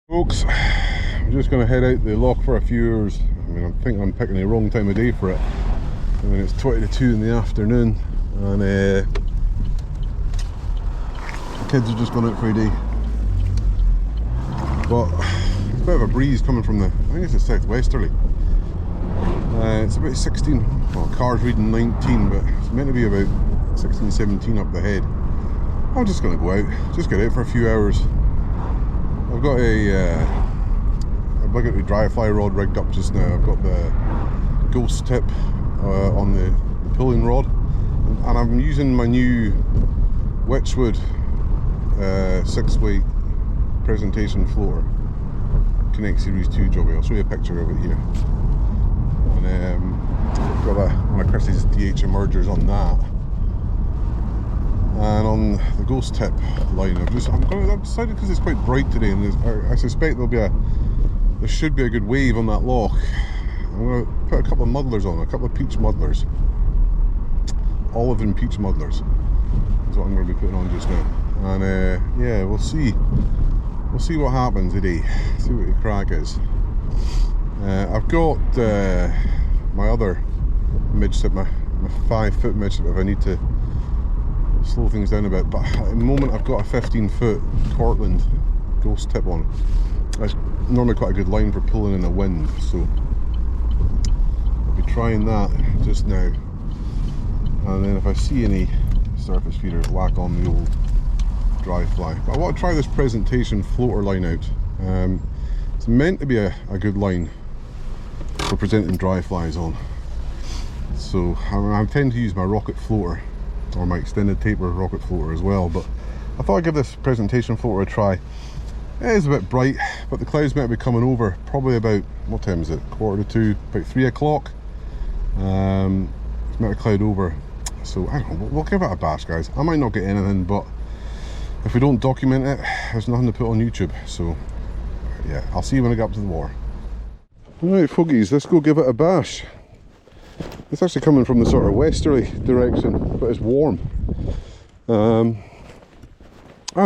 Folks, I'm just going to head out the loch for a few hours. I mean, I think I'm picking the wrong time of day for it. I mean, it's 20 to 2 in the afternoon, and the kids have just gone out for a day. But it's a bit of a breeze coming from the, I think it's a southwesterly. It's about 16, well, car's reading 19, but it's meant to be about 16, 17 up the head. I'm just going to go out, just get out for a few hours. I've got a obligatory dry fly rod rigged up just now. I've got the ghost tip on the pulling rod, and I'm using my new Witchwood 6-weight presentation floater Connect Series 2 jobby. I'll show you a picture of it here. And got one of Chris's DH emergers on that, and on the ghost tip line I've decided, because it's quite bright today, and I suspect there should be a good wave on that loch. I'm going to put a couple of muddlers on, a couple of peach muddlers, olive and peach muddlers is what I'm going to be putting on just now. And yeah, we'll see what happens today, see what the crack is. I've got my other midship, my 5-foot midship, if I need to slow things down a bit, but at the moment I've got a 15-foot Cortland ghost tip on. That's normally quite a good line for pulling in a wind, so I'll be trying that just now. And then if I see any surface feeders, whack on the old dry fly. But I want to try this presentation floater line out. It's meant to be a good line for presenting dry flies on. So I tend to use my rocket floater, or my extended taper rocket floater as well, but I thought I'd give this presentation floater a try. It is a bit bright, but the clouds might be coming over probably about, what time is it, 1:45, about 3 o'clock. It's meant to cloud over, so I don't know, we'll give it a bash, guys. I might not get anything, but if we don't document it, there's nothing to put on YouTube. So yeah, I'll see you when I get up to the water. Alright fogies, let's go give it a bash. It's actually coming from the sort of westerly direction, but it's warm. I'm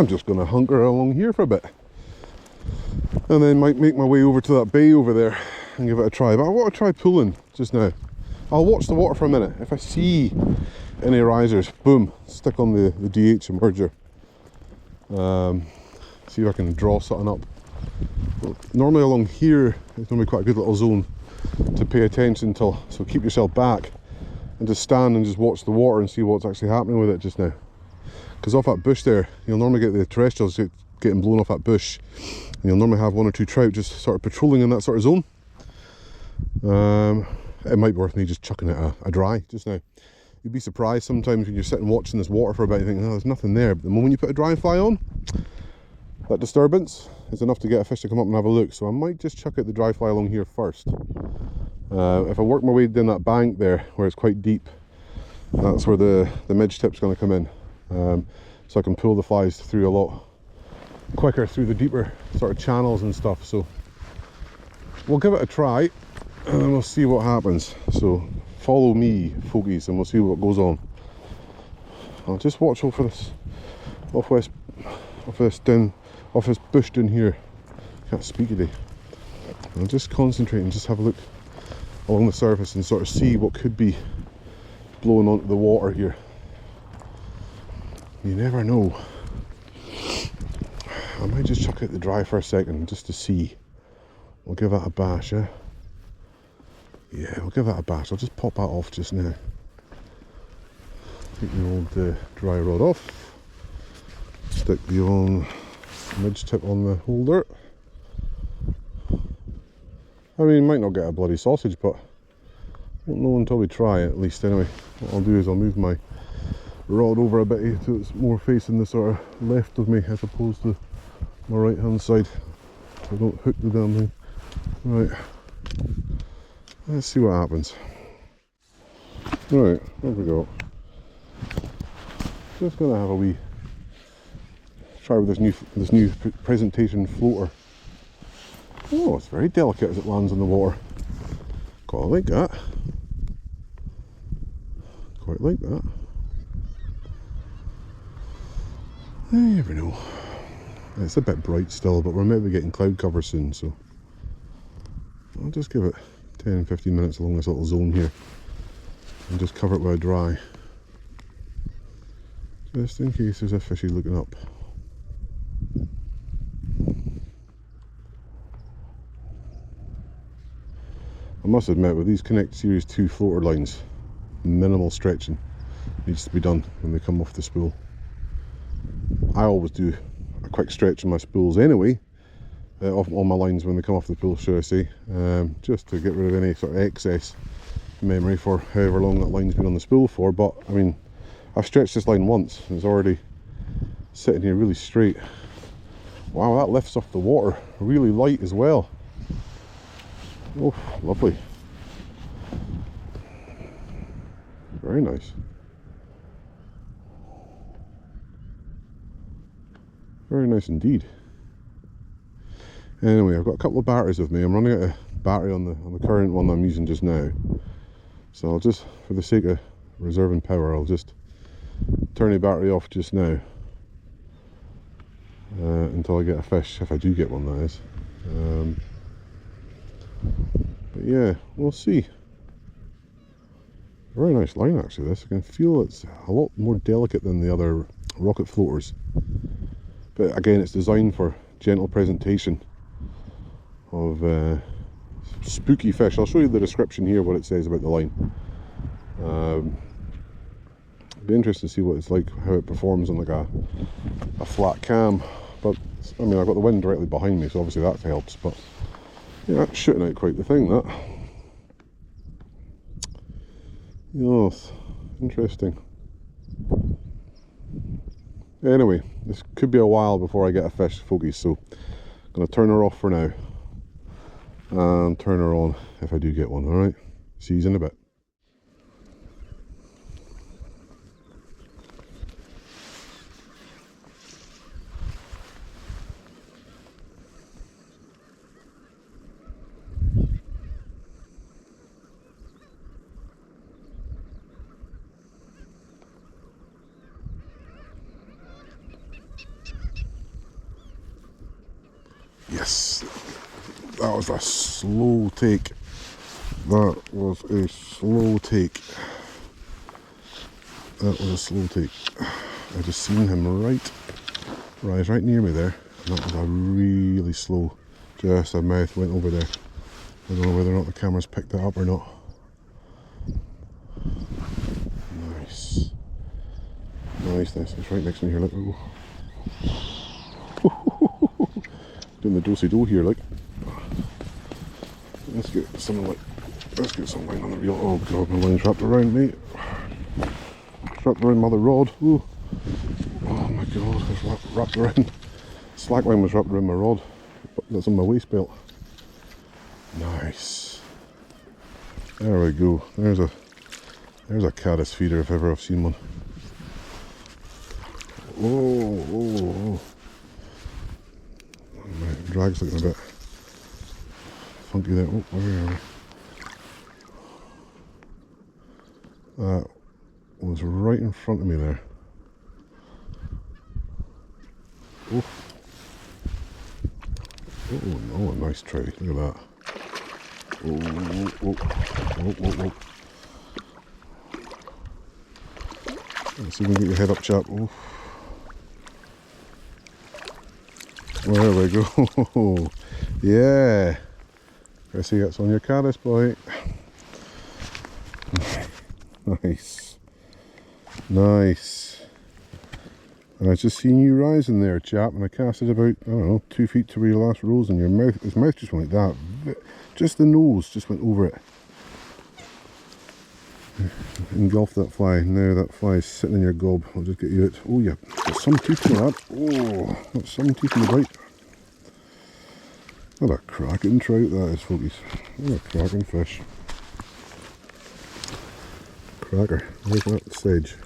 just going to hunker along here for a bit, and then might make my way over to that bay over there and give it a try. But I want to try pulling just now. I'll watch the water for a minute. If I see any risers, boom, stick on the DH emerger. See if I can draw something up. Well, normally along here it's normally quite a good little zone to pay attention to, so keep yourself back and just stand and just watch the water and see what's actually happening with it just now. Because off that bush there, you'll normally get the terrestrials getting blown off that bush, and you'll normally have 1 or 2 trout just sort of patrolling in that sort of zone. It might be worth me just chucking it a dry just now. You'd be surprised sometimes when you're sitting watching this water for a bit, you think, oh, there's nothing there, but the moment you put a dry fly on, that disturbance is enough to get a fish to come up and have a look. So I might just chuck out the dry fly along here first. If I work my way down that bank there where it's quite deep, that's where the midge tip's going to come in, so I can pull the flies through a lot quicker through the deeper sort of channels and stuff. So we'll give it a try and then we'll see what happens. So follow me fogies and we'll see what goes on. I'll just watch over this off this bush down here. Can't speak today. I'll just concentrate and just have a look along the surface and sort of see what could be blowing onto the water here. You never know. I might just chuck out the dry for a second just to see. We'll give that a bash, yeah? Yeah, we'll give that a bash. I'll just pop that off just now. Take the old dry rod off. Stick the old midge tip on the holder. I mean, might not get a bloody sausage, but won't know until we try it, at least. Anyway, what I'll do is I'll move my rod over a bit so it's more facing the sort of left of me as opposed to my right hand side, so I don't hook the damn thing. Right, let's see what happens. Right, there we go. Just gonna have a wee try with this new presentation floater. Oh, it's very delicate as it lands on the water. Quite like that. Quite like that. You never know. It's a bit bright still, but we're maybe getting cloud cover soon, so I'll just give it 10-15 minutes along this little zone here and just cover it with a dry, just in case there's a fishy looking up. I must admit, with these Connect Series 2 floater lines, minimal stretching needs to be done when they come off the spool. I always do a quick stretch on my spools anyway, off all my lines when they come off the pool, should I say, just to get rid of any sort of excess memory for however long that line's been on the spool for. But I mean, I've stretched this line once and it's already sitting here really straight. Wow, that lifts off the water really light as well. Oh, lovely. Very nice. Very nice indeed. Anyway, I've got a couple of batteries with me. I'm running out of battery on the current one I'm using just now. So I'll just, for the sake of reserving power, I'll just turn the battery off just now. Until I get a fish, if I do get one, that is. But yeah, we'll see. Very nice line actually, this. I can feel it's a lot more delicate than the other rocket floaters. But again, it's designed for gentle presentation of spooky fish. I'll show you the description here, what it says about the line. Be interesting to see what it's like, how it performs on like a flat cam. But I mean, I've got the wind directly behind me, so obviously that helps. But yeah, that's shooting out quite the thing, that. Yes, interesting. Anyway, this could be a while before I get a fish, folkies, so I'm going to turn her off for now and turn her on if I do get one. Alright, see you in a bit. Yes, that was a slow take. That was a slow take. That was a slow take. I just seen him rise right near me there. And that was a really slow. Just a mouth went over there. I don't know whether or not the camera's picked that up or not. Nice. Nice, nice. It's right next to me here. Look. Oh. Doing the do-si-do here, like. Let's get some line on the reel. Oh god, my line's wrapped around me. It's wrapped around my other rod. Ooh. Oh my god, it's wrapped around. Slack line was wrapped around my rod. That's on my waist belt. Nice. There we go. There's a caddis feeder if ever I've seen one. Oh. My drag's looking a bit funky there. Oh, where are we? That was right in front of me there. Oh. Oh, a nice tray. Look at that. Oh. Let's see if we can get your head up, chap. Oh. There we go. Yeah. I see that's on your caddis, boy. Nice. Nice. And I just seen you rising there, chap, and I casted about, I don't know, 2 feet to where your last rose, and his mouth just went like that. Just the nose just went over it. Engulfed that fly. Now that fly is sitting in your gob. I'll just get you out. Oh yeah, got some teeth in that. Oh, got some teeth in the bite. What a cracking trout that is, folks. What a cracking fish. Cracker. Where's that sedge?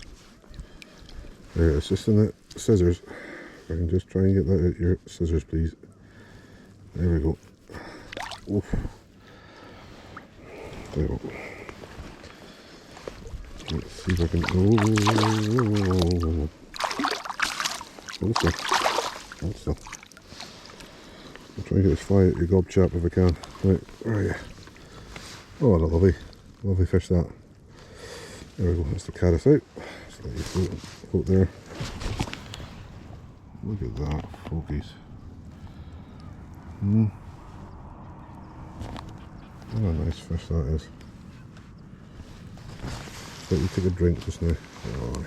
There, it's just in the scissors. If I can just try and get that out your scissors, please. There we go. Oof. There we go. Let's see if I can. Oh, closer. What's that? I'll try and get this fly out your gob chap if I can. Right, where are you? Oh, what a lovely fish that. There we go, that's the caddis out. Just let you float there. Look at that, folkies. What a nice fish that is. Let you take a drink just now. Oh,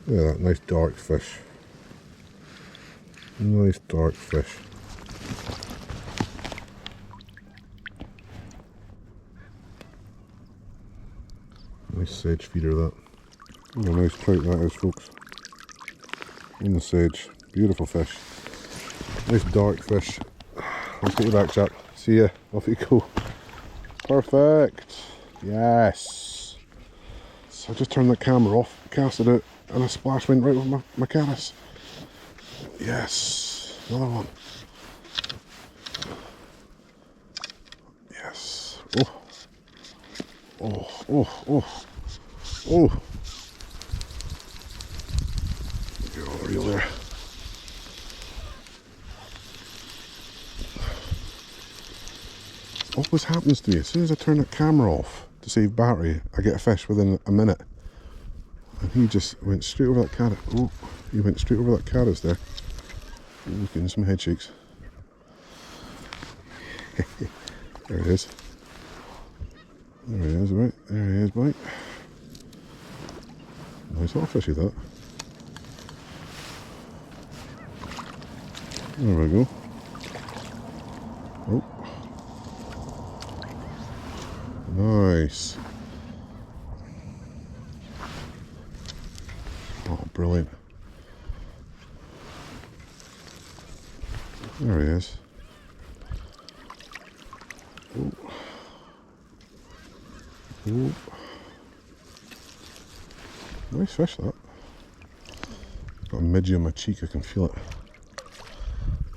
look at that nice dark fish. Nice dark fish. Nice sage feeder that. What a nice trout that is, folks. In the sage. Beautiful fish. Nice dark fish. Let's get you back, chap. See ya. Off you go. Perfect. Yes. So I just turned the camera off, cast it out, and a splash went right over my caddis. Yes. Another one. Yes. Oh. Oh, oh, oh. Oh. Get on the reel there. Always happens to me. As soon as I turn the camera off to save battery, I get a fish within a minute. And he just went straight over that caddis. Oh, he went straight over that caddis there. Oh, getting some head shakes. There he is. There he is, right? There he is, mate. Nice little fishy that. There we go. Oh. Nice. Oh, brilliant. There he is. Oh. Oh. Nice fish that. Got a midgie on my cheek, I can feel it.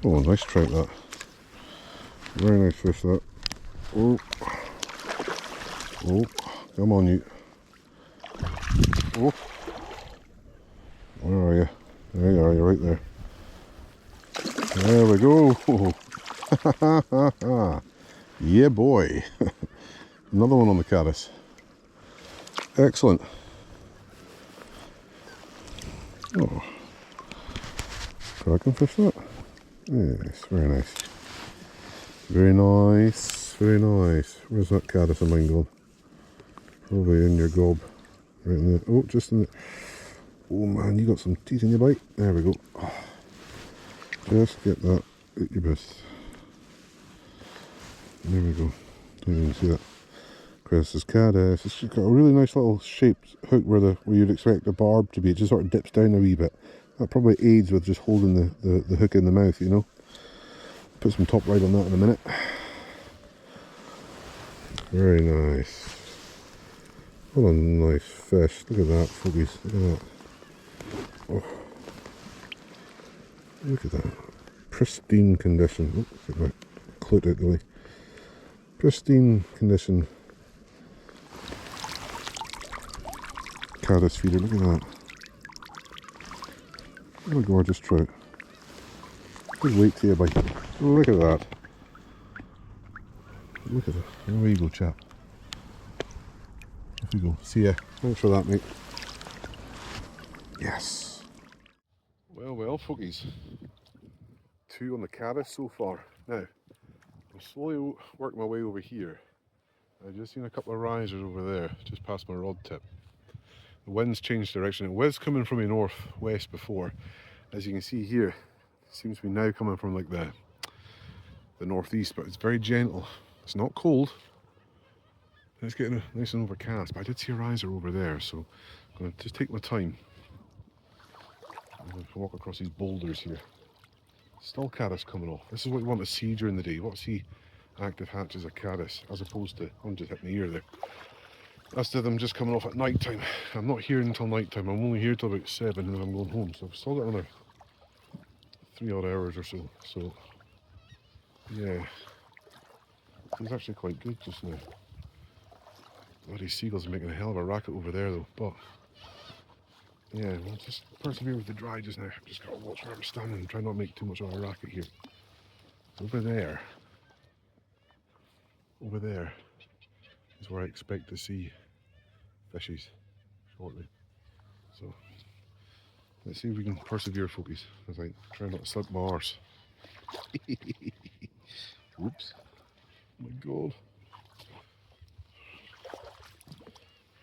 Oh, nice trout that. Very nice fish that. Oh. Oh, come on you. Oh. Where are you? There you are, you're right there. There we go. Yeah boy. Another one on the caddis. Excellent. Oh. Kraken fish that? Yes, very nice. Very nice, very nice. Where's that caddis of mine going? Probably in your gob. Right in there. Oh, just in the... Oh man, you got some teeth in your bite. There we go. Oh. Just get that out your mouth. There we go. Don't even see that. Chris's caddis. It's got a really nice little shaped hook where you'd expect a barb to be. It just sort of dips down a wee bit. That probably aids with just holding the hook in the mouth, you know. Put some top right on that in a minute. Very nice. What a nice fish. Look at that, folkies. Look at that. Oh. Look at that. Pristine condition. Oh, get my clout out the way. Pristine condition. Caddis feeder. Look at that. What a gorgeous trout. Good weight to you, bite. Look at that. Look at that. There you go, chap. Off you go. See ya. Thanks for that, mate. Yes. Well, folkies. 2 on the caddis so far. Now, I'm slowly working my way over here. I've just seen a couple of risers over there, just past my rod tip. The wind's changed direction. It was coming from the northwest before. As you can see here, it seems to be now coming from like the northeast, but it's very gentle. It's not cold. It's getting nice and overcast, but I did see a riser over there, so I'm going to just take my time. I'm going to walk across these boulders here. Still caddis coming off. This is what you want to see during the day. You want to see active hatches of caddis, as opposed to, I'm just hitting the ear there. That's to them just coming off at night time. I'm not here until night time. I'm only here till about 7 and then I'm going home. So I've still got another 3 odd hours or so. So yeah, it's actually quite good just now. Bloody seagulls are making a hell of a racket over there though. But Yeah, we'll just persevere with the dry just now. Just gotta watch where I'm standing and try not to make too much of a racket here. Over there is where I expect to see fishies shortly. So let's see if we can persevere, folkies, as I try not to slip my arse. Oops. Oh my god.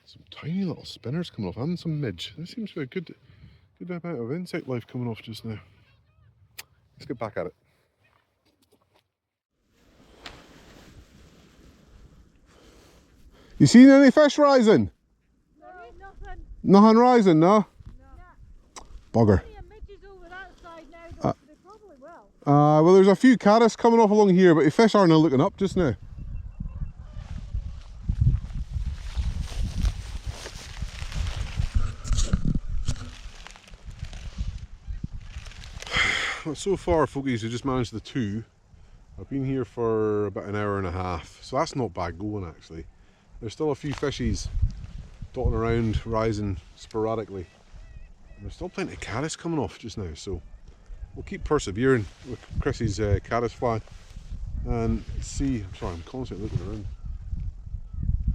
Some tiny little spinners coming off and some midge. There seems to be a good amount of insect life coming off just now. Let's get back at it. You seen any fish rising? No, nothing. Nothing rising, no? No. Bugger. Midges over that side now, though, so they probably will. Well, there's a few caddis coming off along here, but the fish aren't looking up just now. So far, folkies, we just managed the 2. I've been here for about an hour and a half, so that's not bad going actually. There's still a few fishies dotting around, rising sporadically. And there's still plenty of caddis coming off just now, so we'll keep persevering with Chrissy's caddis fly and see. I'm sorry, I'm constantly looking around.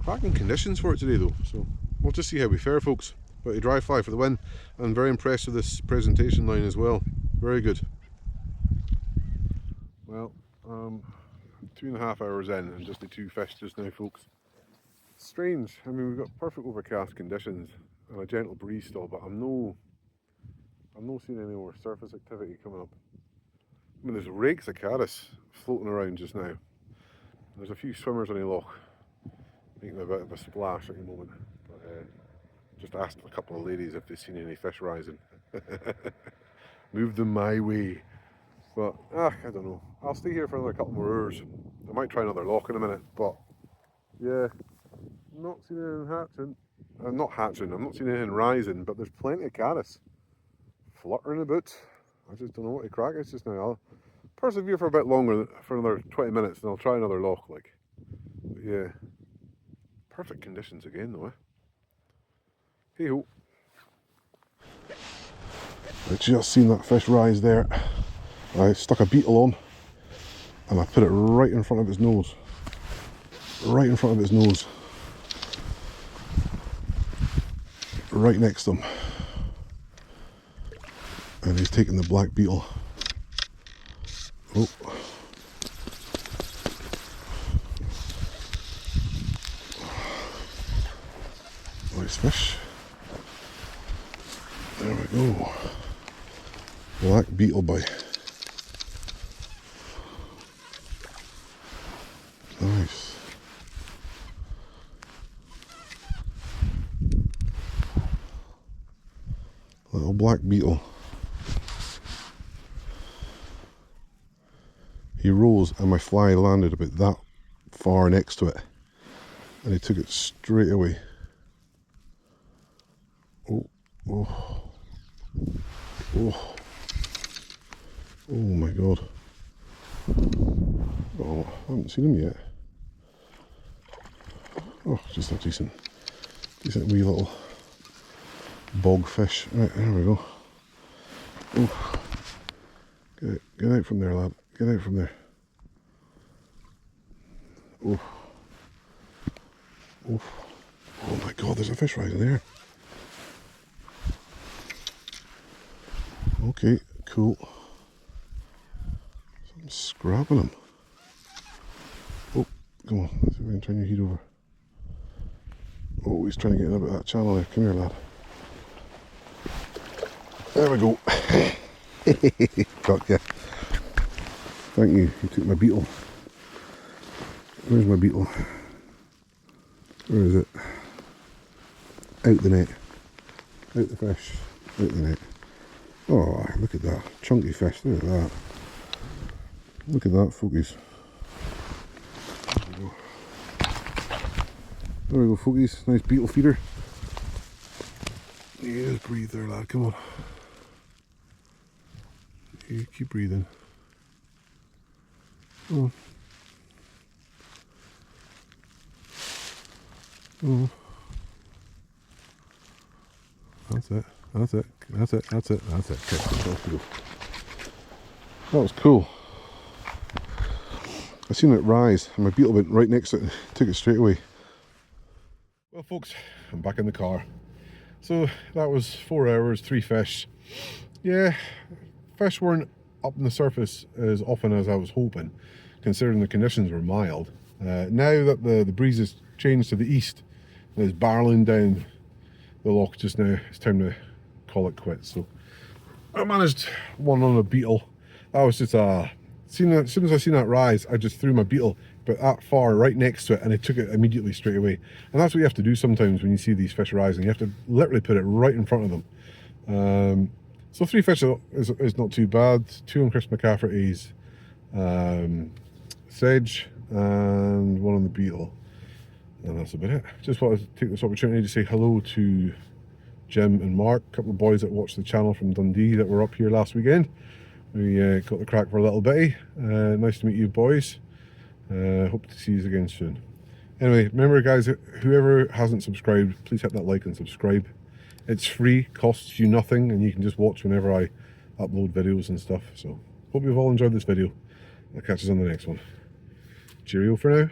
Cracking conditions for it today though, so we'll just see how we fare, folks. But a dry fly for the win. I'm very impressed with this presentation line as well. Very good. Well, 2.5 hours in and just the 2 fish just now, folks. Strange. I mean, we've got perfect overcast conditions and a gentle breeze still, but I'm no seeing any more surface activity coming up. I mean, there's rakes of caddis floating around just now. There's a few swimmers on the loch making a bit of a splash at the moment. But just asked a couple of ladies if they've seen any fish rising. Move them my way. But I don't know. I'll stay here for another couple more hours. I might try another loch in a minute, but yeah, not seeing anything hatching. Not hatching, I'm not seeing anything rising, but there's plenty of caddis fluttering about. I just don't know what the crack is just now. I'll persevere for a bit longer, for another 20 minutes, and I'll try another loch. But yeah, perfect conditions again though, Hey ho. I just seen that fish rise there. I stuck a beetle on and I put it right in front of his nose. Right in front of his nose. Right next to him. And he's taking the black beetle. Oh. Nice fish. There we go. Black beetle bite. Nice. Little black beetle. He rose and my fly landed about that far next to it. And he took it straight away. Oh, oh, oh. Oh my god. Oh, I haven't seen him yet. Oh, just a decent wee little bog fish. Right, there we go. Oh. Get out from there, lad. Get out from there. Oh. Oh. Oh my god, there's a fish right there. Okay, cool. So I'm scrapping him. Oh, come on, let's see if we can turn your heat over. Oh, he's trying to get in about that channel there. Come here, lad. There we go. Got ya. Thank you. You took my beetle. Where's my beetle? Where is it? Out the net. Out the fish. Out the net. Oh, look at that. Chunky fish. Look at that. Look at that, folkies. There we go. There we go, folkies. Nice beetle feeder. You just breathe there, lad. Come on. You keep breathing. Oh. Oh. That's it. That's it. That's it. That's it. That's it. Okay, off we go. That was cool. I seen it rise and my beetle went right next to it and took it straight away. Well folks, I'm back in the car. So that was 4 hours, 3 fish. Yeah, fish weren't up on the surface as often as I was hoping, considering the conditions were mild. Now that the breeze has changed to the east and is barreling down the loch just now, it's time to call it quits. So I managed one on a beetle. That was just as soon as I seen that rise, I just threw my beetle but that far right next to it and I took it immediately straight away. And that's what you have to do sometimes when you see these fish rising. You have to literally put it right in front of them. So 3 fish is not too bad. 2 on Chris McCafferty's sedge and 1 on the beetle. And that's about it. Just wanted to take this opportunity to say hello to Jim and Mark, a couple of boys that watched the channel from Dundee that were up here last weekend. We got the crack for a little bitty. Nice to meet you boys. Hope to see you again soon. Anyway, remember guys, whoever hasn't subscribed, please hit that like and subscribe. It's free, costs you nothing, and you can just watch whenever I upload videos and stuff. So hope you've all enjoyed this video. I'll catch us on the next one. Cheerio for now.